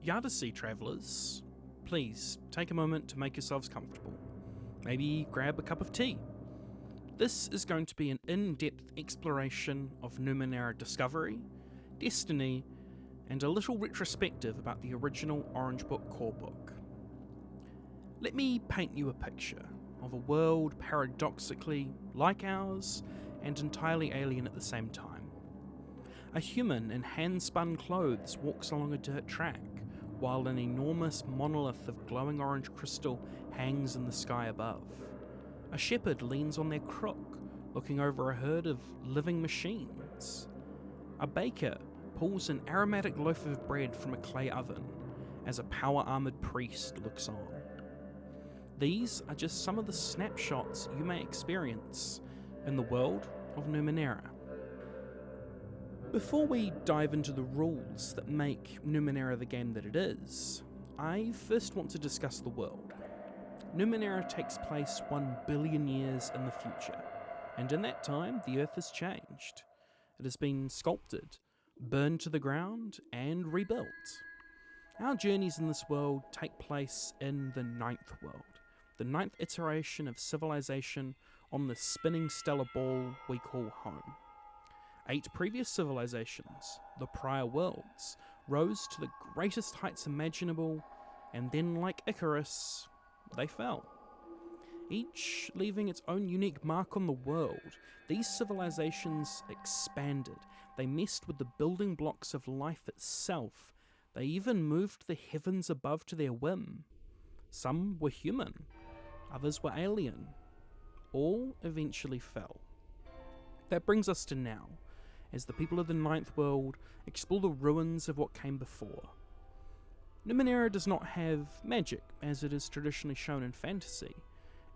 Yay-da-cee travellers, please take a moment to make yourselves comfortable. Maybe grab a cup of tea. This is going to be an in-depth exploration of Numenera Discovery, Destiny, and a little retrospective about the original Orange Book Corebook. Let me paint you a picture of a world paradoxically like ours and entirely alien at the same time. A human in hand-spun clothes walks along a dirt track, while an enormous monolith of glowing orange crystal hangs in the sky above. A shepherd leans on their crook, looking over a herd of living machines. A baker pulls an aromatic loaf of bread from a clay oven as a power-armoured priest looks on. These are just some of the snapshots you may experience in the world of Numenera. Before we dive into the rules that make Numenera the game that it is, I first want to discuss the world. Numenera takes place 1 billion years in the future, and in that time the Earth has changed. It has been sculpted, burned to the ground, and rebuilt. Our journeys in this world take place in the Ninth World, the ninth iteration of civilization on the spinning stellar ball we call home. 8 previous civilizations, the prior worlds, rose to the greatest heights imaginable, and then, like Icarus, they fell. Each leaving its own unique mark on the world, these civilizations expanded. They messed with the building blocks of life itself. They even moved the heavens above to their whim. Some were human, others were alien. All eventually fell. That brings us to now, as the people of the Ninth World explore the ruins of what came before. Numenera does not have magic, as it is traditionally shown in fantasy.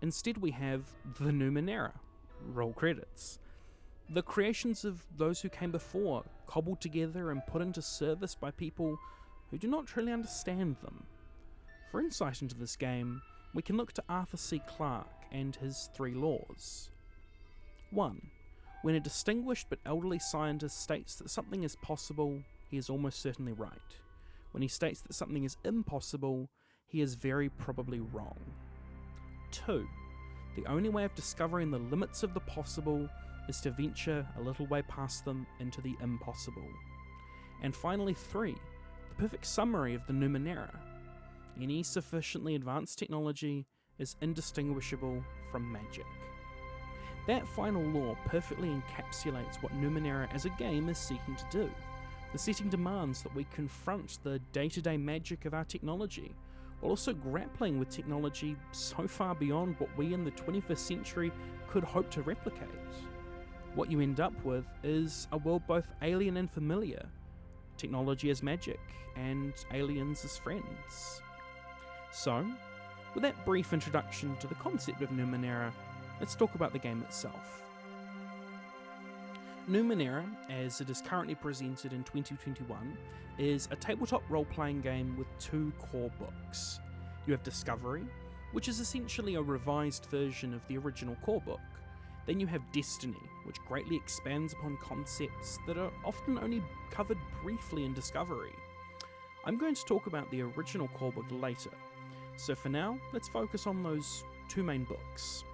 Instead we have the Numenera. Roll credits. The creations of those who came before, cobbled together and put into service by people who do not truly understand them. For insight into this game, we can look to Arthur C. Clarke and his 3 laws. 1. When a distinguished but elderly scientist states that something is possible, he is almost certainly right. When he states that something is impossible, he is very probably wrong. 2. The only way of discovering the limits of the possible is to venture a little way past them into the impossible. And finally 3. The perfect summary of the Numenera. Any sufficiently advanced technology is indistinguishable from magic. That final law perfectly encapsulates what Numenera as a game is seeking to do. The setting demands that we confront the day-to-day magic of our technology, while also grappling with technology so far beyond what we in the 21st century could hope to replicate. What you end up with is a world both alien and familiar, technology as magic, and aliens as friends. So, with that brief introduction to the concept of Numenera, let's talk about the game itself. Numenera, as it is currently presented in 2021, is a tabletop role-playing game with 2 core books. You have Discovery, which is essentially a revised version of the original core book. Then you have Destiny, which greatly expands upon concepts that are often only covered briefly in Discovery. I'm going to talk about the original core book later, so for now, let's focus on those 2 main books.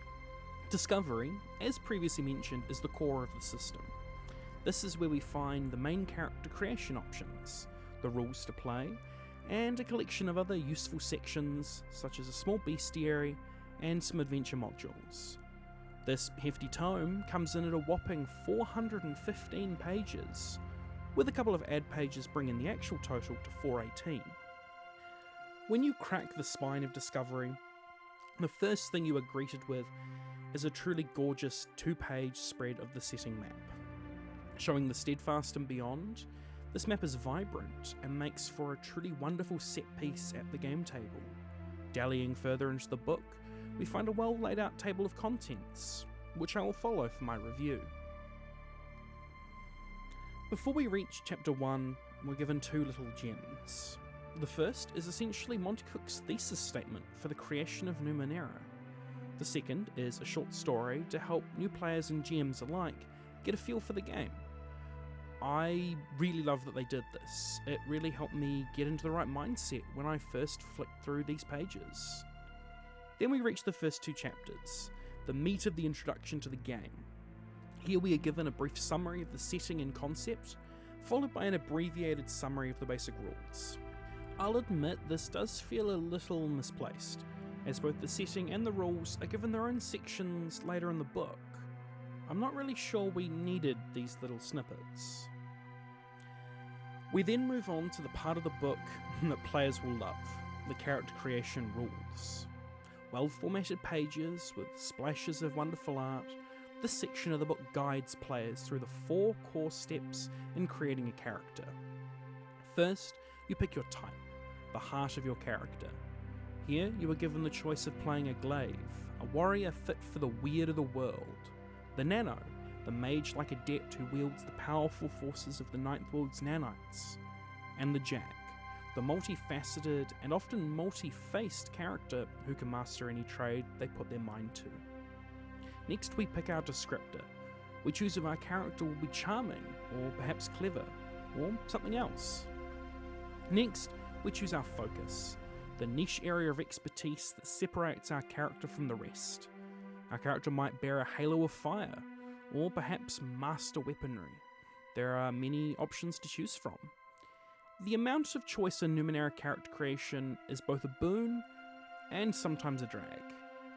Discovery, as previously mentioned, is the core of the system. This is where we find the main character creation options, the rules to play, and a collection of other useful sections, such as a small bestiary and some adventure modules. This hefty tome comes in at a whopping 415 pages, with a couple of ad pages bringing the actual total to 418. When you crack the spine of Discovery, the first thing you are greeted with is a truly gorgeous 2-page spread of the setting map. Showing the Steadfast and beyond, this map is vibrant and makes for a truly wonderful set piece at the game table. Dallying further into the book, we find a well laid out table of contents, which I will follow for my review. Before we reach chapter 1, we're given 2 little gems. The first is essentially Monte Cook's thesis statement for the creation of Numenera. The second is a short story to help new players and GMs alike get a feel for the game. I really love that they did this. It really helped me get into the right mindset when I first flicked through these pages. Then we reach the first 2 chapters, the meat of the introduction to the game. Here we are given a brief summary of the setting and concept, followed by an abbreviated summary of the basic rules. I'll admit this does feel a little misplaced, as both the setting and the rules are given their own sections later in the book. I'm not really sure we needed these little snippets. We then move on to the part of the book that players will love, the character creation rules. Well-formatted pages with splashes of wonderful art, this section of the book guides players through the 4 core steps in creating a character. First, you pick your type, the heart of your character. Here, you are given the choice of playing a glaive, a warrior fit for the weird of the world. The Nano, the mage-like adept who wields the powerful forces of the Ninth World's nanites. And the Jack, the multifaceted and often multi-faced character who can master any trade they put their mind to. Next we pick our descriptor. We choose if our character will be charming, or perhaps clever, or something else. Next, we choose our focus, the niche area of expertise that separates our character from the rest. Our character might bear a halo of fire, or perhaps master weaponry. There are many options to choose from. The amount of choice in Numenera character creation is both a boon and sometimes a drag.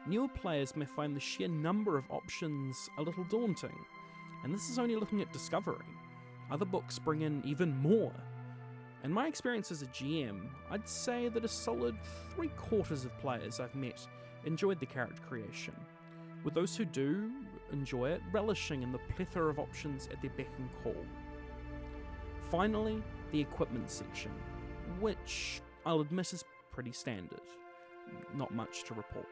Newer players may find the sheer number of options a little daunting, and this is only looking at Discovery. Other books bring in even more. In my experience as a GM, I'd say that a solid 3/4 of players I've met enjoyed the character creation, with those who do enjoy it relishing in the plethora of options at their beck and call. Finally, the equipment section, which I'll admit is pretty standard. Not much to report.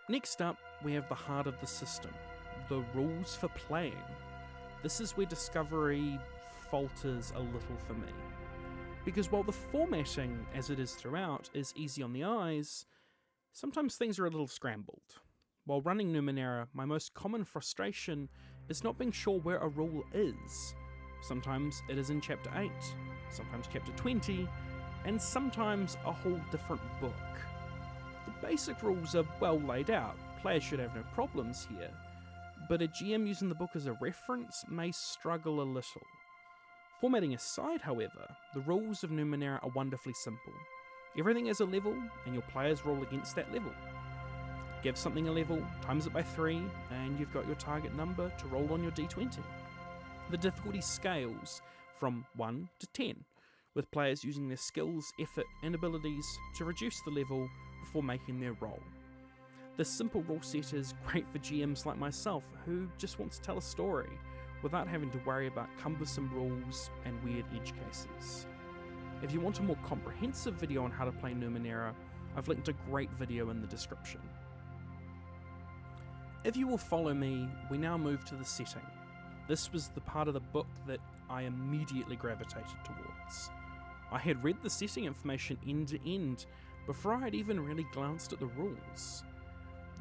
Next up, we have the heart of the system, the rules for playing. This is where Discovery falters a little for me. Because while the formatting, as it is throughout, is easy on the eyes, sometimes things are a little scrambled. While running Numenera, my most common frustration is not being sure where a rule is. Sometimes it is in Chapter 8, sometimes Chapter 20, and sometimes a whole different book. The basic rules are well laid out, players should have no problems here, but a GM using the book as a reference may struggle a little. Formatting aside, however, the rules of Numenera are wonderfully simple. Everything is a level, and your players roll against that level. Give something a level, times it by 3, and you've got your target number to roll on your d20. The difficulty scales from 1 to 10, with players using their skills, effort, and abilities to reduce the level before making their roll. This simple rule set is great for GMs like myself who just want to tell a story without having to worry about cumbersome rules and weird edge cases. If you want a more comprehensive video on how to play Numenera, I've linked a great video in the description. If you will follow me, we now move to the setting. This was the part of the book that I immediately gravitated towards. I had read the setting information end to end before I had even really glanced at the rules.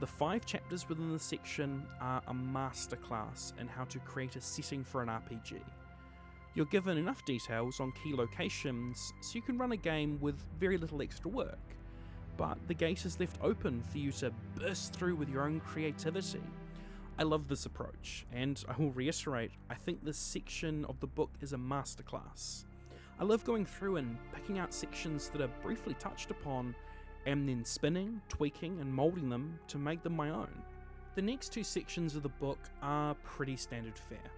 The 5 chapters within the section are a masterclass in how to create a setting for an RPG. You're given enough details on key locations so you can run a game with very little extra work, but the gate is left open for you to burst through with your own creativity. I love this approach, and I will reiterate, I think this section of the book is a masterclass. I love going through and picking out sections that are briefly touched upon, and then spinning, tweaking, and moulding them to make them my own. The next 2 sections of the book are pretty standard fare.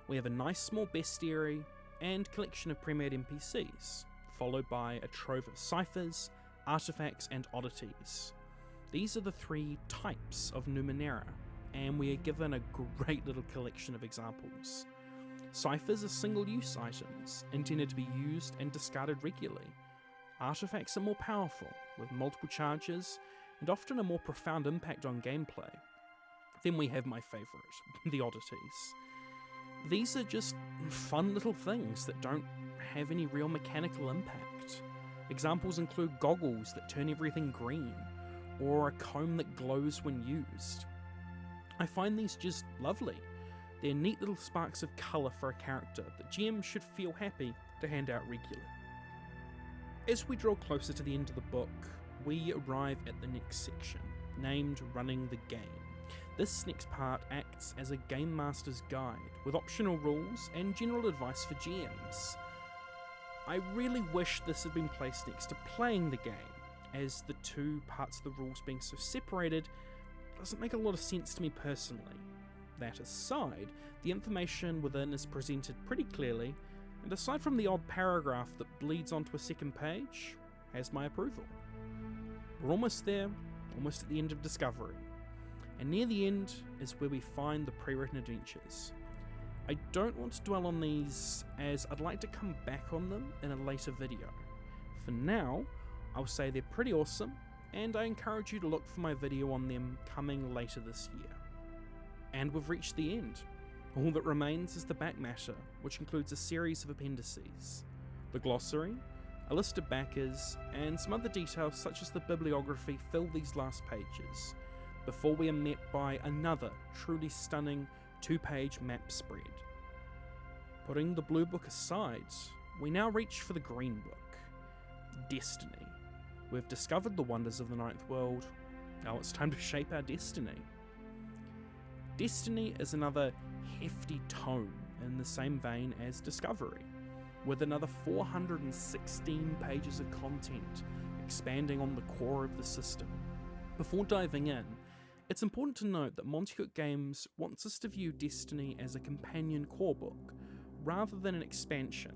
We have a nice small bestiary and collection of pre-made NPCs, followed by a trove of ciphers, artifacts, and oddities. These are the 3 types of Numenera, and we are given a great little collection of examples. Ciphers are single-use items, intended to be used and discarded regularly. Artifacts are more powerful, with multiple charges, and often a more profound impact on gameplay. Then we have my favourite, the oddities. These are just fun little things that don't have any real mechanical impact. Examples include goggles that turn everything green, or a comb that glows when used. I find these just lovely. They're neat little sparks of colour for a character that GMs should feel happy to hand out regularly. As we draw closer to the end of the book, we arrive at the next section, named Running the Game. This next part acts as a Game Master's guide, with optional rules and general advice for GMs. I really wish this had been placed next to playing the game, as the two parts of the rules being so separated doesn't make a lot of sense to me personally. That aside, the information within is presented pretty clearly, and aside from the odd paragraph that bleeds onto a second page, has my approval. We're almost there, almost at the end of Discovery, and near the end is where we find the pre-written adventures. I don't want to dwell on these, as I'd like to come back on them in a later video. For now, I'll say they're pretty awesome, and I encourage you to look for my video on them coming later this year. And we've reached the end. All that remains is the back matter, which includes a series of appendices, the glossary, a list of backers, and some other details such as the bibliography fill these last pages, before we are met by another truly stunning 2-page map spread. Putting the blue book aside, we now reach for the green book, Destiny. We've discovered the wonders of the Ninth World, now it's time to shape our destiny. Destiny is another hefty tome in the same vein as Discovery, with another 416 pages of content expanding on the core of the system. Before diving in, it's important to note that Montecook Games wants us to view Destiny as a companion core book, rather than an expansion.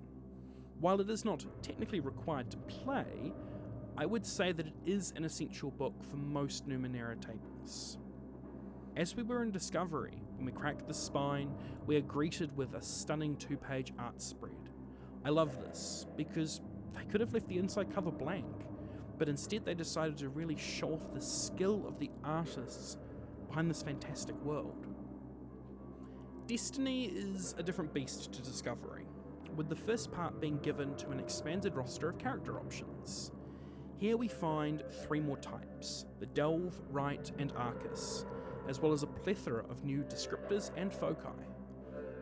While it is not technically required to play, I would say that it is an essential book for most Numenera tables. As we were in Discovery, when we crack the spine, we are greeted with a stunning 2-page art spread. I love this, because they could have left the inside cover blank, but instead they decided to really show off the skill of the artists behind this fantastic world. Destiny is a different beast to Discovery, with the first part being given to an expanded roster of character options. Here we find 3 more types, the Delve, Rite, and Arcus, as well as a plethora of new descriptors and foci.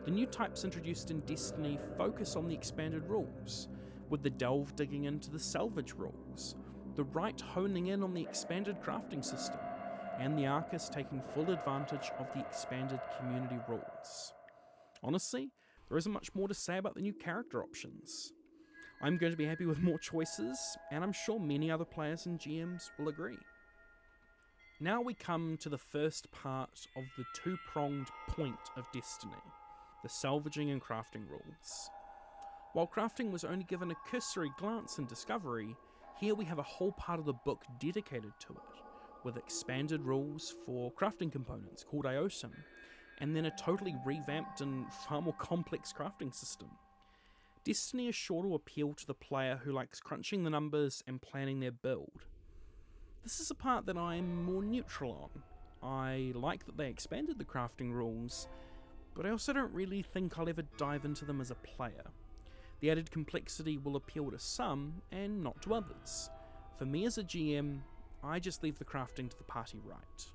The new types introduced in Destiny focus on the expanded rules, with the Delve digging into the salvage rules, the Rite honing in on the expanded crafting system, and the Arcus taking full advantage of the expanded community rules. Honestly, there isn't much more to say about the new character options. I'm going to be happy with more choices, and I'm sure many other players and GMs will agree. Now we come to the first part of the 2-pronged point of Destiny, the salvaging and crafting rules. While crafting was only given a cursory glance in Discovery, here we have a whole part of the book dedicated to it, with expanded rules for crafting components called Iadace, and then a totally revamped and far more complex crafting system. Destiny is sure to appeal to the player who likes crunching the numbers and planning their build. This is a part that I'm more neutral on. I like that they expanded the crafting rules, but I also don't really think I'll ever dive into them as a player. The added complexity will appeal to some, and not to others. For me as a GM, I just leave the crafting to the party right.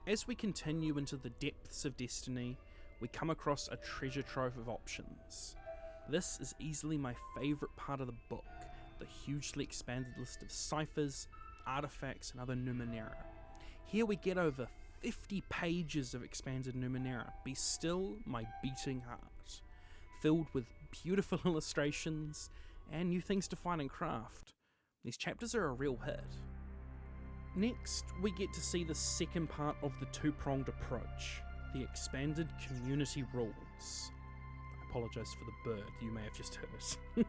As we continue into the depths of Destiny, we come across a treasure trove of options. This is easily my favourite part of the book, the hugely expanded list of ciphers, artifacts, and other Numenera. Here we get over 50 pages of expanded Numenera, Be Still My Beating Heart, filled with beautiful illustrations and new things to find and craft. These chapters are a real hit. Next, we get to see the second part of the 2-pronged approach, the expanded community rules. I apologise for the bird you may have just heard.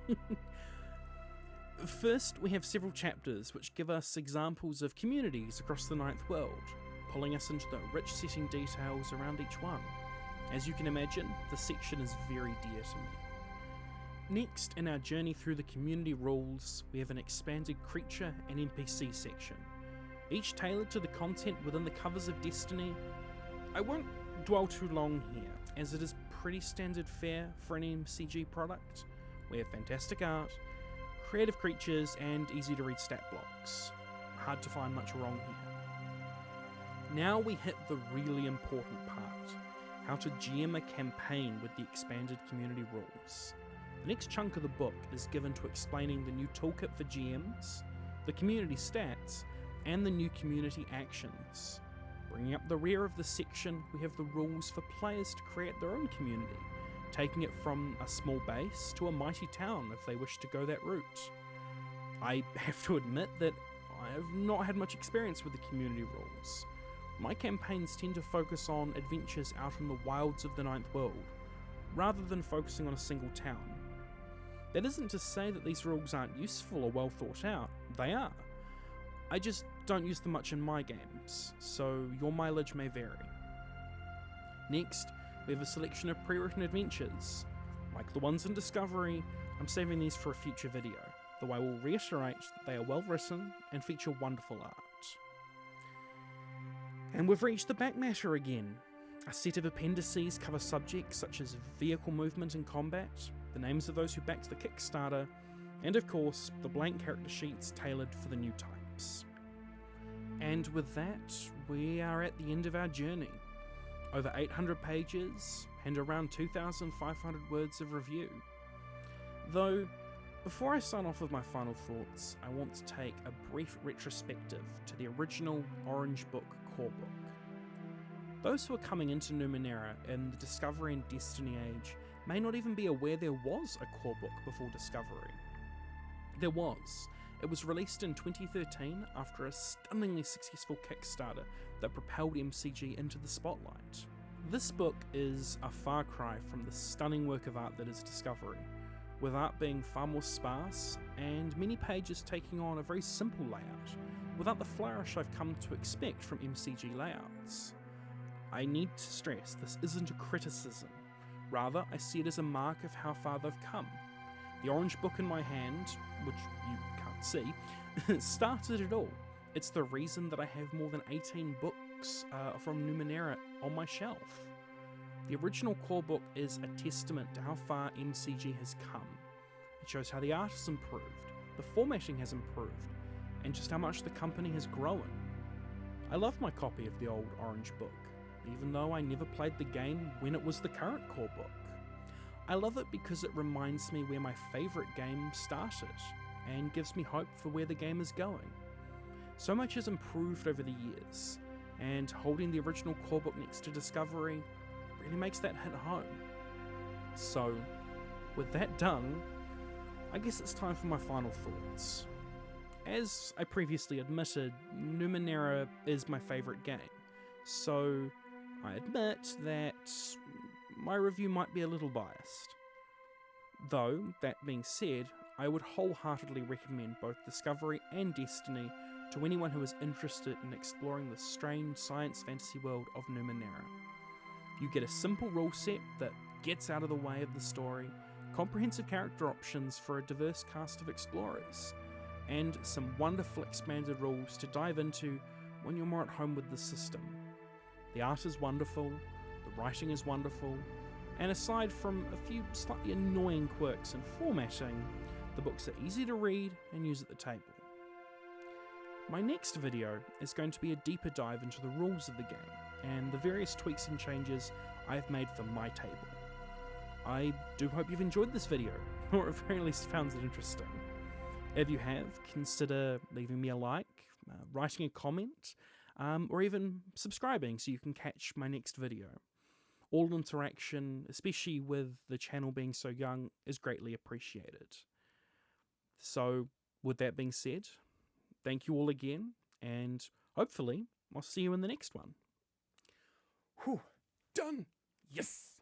First, we have several chapters which give us examples of communities across the Ninth World, pulling us into the rich setting details around each one. As you can imagine, the section is very dear to me. Next, in our journey through the community rules, we have an expanded creature and NPC section, each tailored to the content within the covers of Destiny. I won't dwell too long here, as it is pretty standard fare for an MCG product. We have fantastic art, creative creatures, and easy to read stat blocks. Hard to find much wrong here. Now we hit the really important part, how to GM a campaign with the expanded community rules. The next chunk of the book is given to explaining the new toolkit for GMs, the community stats, and the new community actions. Bringing up the rear of the section, we have the rules for players to create their own community, taking it from a small base to a mighty town if they wish to go that route. I have to admit that I have not had much experience with the community rules. My campaigns tend to focus on adventures out in the wilds of the Ninth World, rather than focusing on a single town. That isn't to say that these rules aren't useful or well thought out, they are. I just don't use them much in my games, so your mileage may vary. Next, we have a selection of pre-written adventures. Like the ones in Discovery, I'm saving these for a future video, though I will reiterate that they are well written and feature wonderful art. And we've reached the back matter again. A set of appendices cover subjects such as vehicle movement and combat, the names of those who backed the Kickstarter, and of course, the blank character sheets tailored for the new types. And with that, we are at the end of our journey. Over 800 pages, and around 2,500 words of review. Though, before I sign off with my final thoughts, I want to take a brief retrospective to the original Orange Book Corebook. Those who are coming into Numenera in the Discovery and Destiny age may not even be aware there was a Corebook before Discovery. There was. It was released in 2013 after a stunningly successful Kickstarter that propelled MCG into the spotlight. This book is a far cry from the stunning work of art that is Discovery, with art being far more sparse and many pages taking on a very simple layout, without the flourish I've come to expect from MCG layouts. I need to stress this isn't a criticism, rather I see it as a mark of how far they've come. The orange book in my hand, which you can't see, started it all. It's the reason that I have more than 18 books from Numenera on my shelf. The original core book is a testament to how far MCG has come. It shows how the art has improved, the formatting has improved, and just how much the company has grown. I love my copy of the old orange book, even though I never played the game when it was the current core book. I love it because it reminds me where my favourite game started, and gives me hope for where the game is going. So much has improved over the years, and holding the original core book next to Discovery really makes that hit home. So, with that done, I guess it's time for my final thoughts. As I previously admitted, Numenera is my favourite game, so I admit that my review might be a little biased. Though, that being said, I would wholeheartedly recommend both Discovery and Destiny to anyone who is interested in exploring the strange science fantasy world of Numenera. You get a simple rule set that gets out of the way of the story, comprehensive character options for a diverse cast of explorers, and some wonderful expanded rules to dive into when you're more at home with the system. The art is wonderful, the writing is wonderful, and aside from a few slightly annoying quirks in formatting, the books are easy to read and use at the table. My next video is going to be a deeper dive into the rules of the game and the various tweaks and changes I've made for my table. I do hope you've enjoyed this video, or at very least found it interesting. If you have, consider leaving me a like, writing a comment, or even subscribing so you can catch my next video. All interaction, especially with the channel being so young, is greatly appreciated. So, with that being said, thank you all again, and hopefully I'll see you in the next one. Whew, done! Yes!